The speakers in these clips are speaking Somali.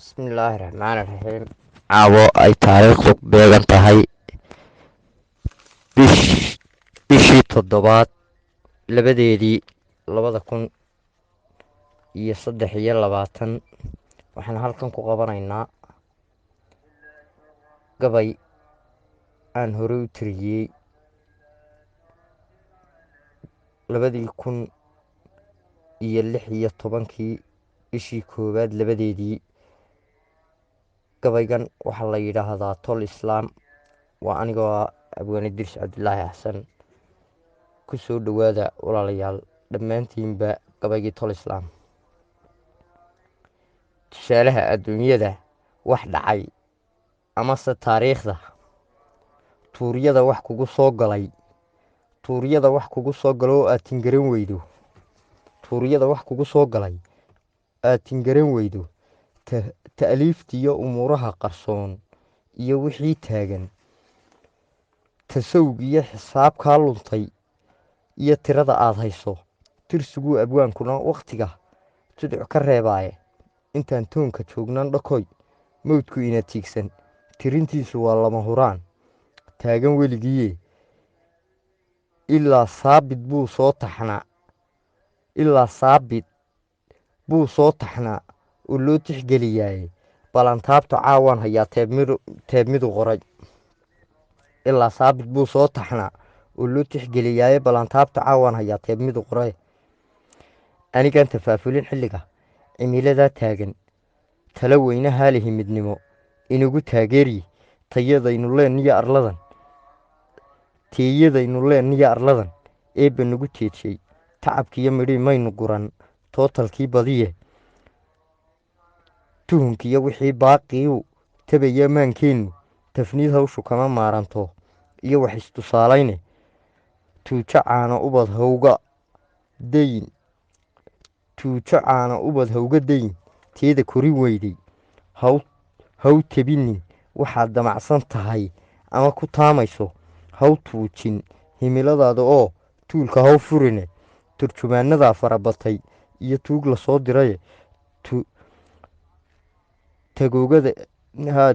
Bismillaahi Raxmaani Raxiim. Caawo ay taariikhdu beegan tahay bishii toddobaad labadeedii 2023 waxaan halkan ku qabanaynaa gabay aan hore u tiriyey 2016 bishii koowaad labadeedii. gabaygan waxaa la yidhaahdaa tol islaam. waa anigoo abwaane dirs cabdilaahi xasan. ku soo dhowaada walaalayaal dhammaantiinba gabaygii tol islaam. tusaalaha adduunyada wax dhacay amase taariikhda tuuryada wax kugu soo galay oo aad tingaran weydo aad tingaran weydo ta'liiftiyo umuuraha qarsoon iyo wixii taagan tasawg iyo xisaab kaa luntay iyo tirada aad hayso tirsiguu abwaankuna wakhtiga tuduc ka reebaaye intaan toonka joognan dhakoy mawdku ina tiigsan tirintiisu waa lama huraan taagan weligiiye ilaa saabit buu soo taxnaa oo loo tixgeliyaaye balantaabta caawaan hayaa teebmidu qoray. ilaa saabit buu soo taxnaa oo loo tixgeliyaaye balantaabta caawaan hayaa teebmidu qoray. anigaan tafaafulin xilliga cimiladaa taagan tala weyne haalihi midnimo inagu taageeryi teeyadaynu leenniyo arladan eebba nagu teedshay tacabkiiyo midhii maynu guran tootalkii badiye tuhunkiyo wixii baaqiiu tabaya maankeennu tafniid hawshu kama maaranto iyo wax istusaalayne tuujo caana ubad hawga dayin teeda korin weyday haw tebinin waxaad damacsan tahay ama ku taamayso haw tuujin himiladaada oo tuulka haw furine turjumaanadaa farabatay iyo tuug la soo diraye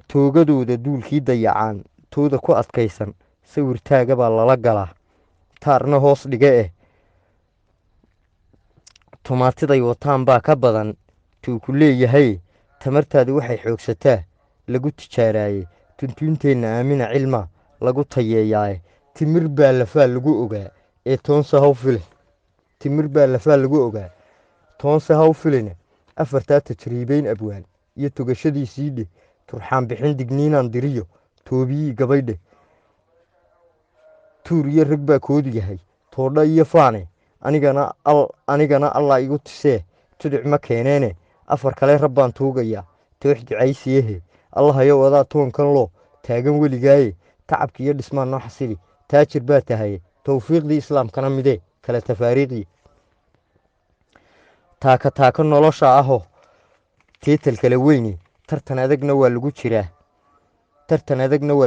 toogadooda duulkii dayacaan tooda ku adkaysan sawirtaaga baa lala galaa taarna hoos dhiga tumaatiday wataan baa ka badan tuuku leeyahay tamartaadu waxay xoogsataa lagu tijaaraaye tuntuunteenna aamina cilma lagu tayeeyaaye timir baa lafaa lagu ogaa toonse haw filine afartaa tajriibeyn abwaan iyo togashadiisii dheh turxaan bixin digniinaan diriyo toobiyii gabaydhe tuur iyo rag baa koodi yahay toodha iyo faane anigana allah igu tisee tuduc ma keeneene afar kale rabbaan tuugayaa toox ducaysiyehe allahayow adaa toonkan loo taagan weligaaye tacabki iyo dhismaan noo xasili taajir baa tahaye towfiiqdii islaamkana midee kale tafaariiqii taaka nolosha ahoo teetal kala weyne tartan adagna waa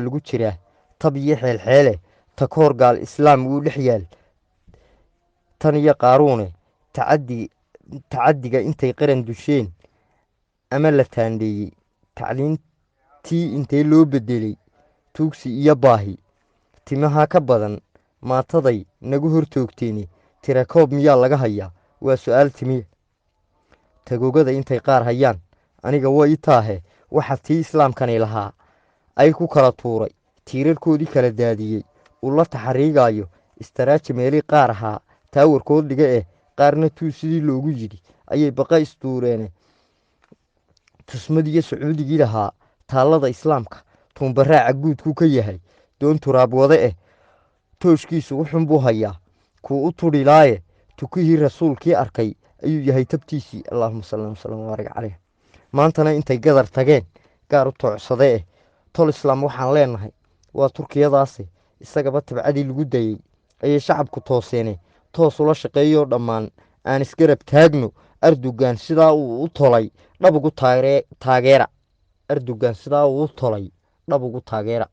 lagu jiraa tab iyo xeelxeele takoor gaal islaam uu dhex yaal tan iyo qaaruune tacadiga intay qaran dusheen ama la taandheeyey tacliintii intee loo bedelay tuugsi iyo baahi timaha ka badan maataday nagu hortoogteeni tirakoob miyaa laga hayaa waa su'aal timiya tagoogada intay qaar hayaan aniga way taahe waxa tii islaamkani lahaa ay ku kala tuuray tiirarkoodii kala daadiyey uu la taxariigaayo istaraaji meelii qaar ahaa taawarkood dhiga qaarna tuu sidii loogu yidhi ayay baqa istuureene tusmadiiyo sacuudigii lahaa taallada islaamka tuunbaraaca guudkuu ka yahay doon turaab wade tooshkiisu wuxun buu hayaa kuu u tudhilaaye tukihii rasuulkii arkay ayuu yahay tabtiisii allaahuma salli wasallam wabaarik caleyh. maantana intay gadar tageen gaar u toocsade tol islaam waxaan leenahay waa turkiyadaasi isagaba tabcadii lagu dayey ayay shacabku tooseene toos ula shaqeeyoo dhammaan aan isgarab taagno ardugan sidaa uu u tolay dhabugu taageera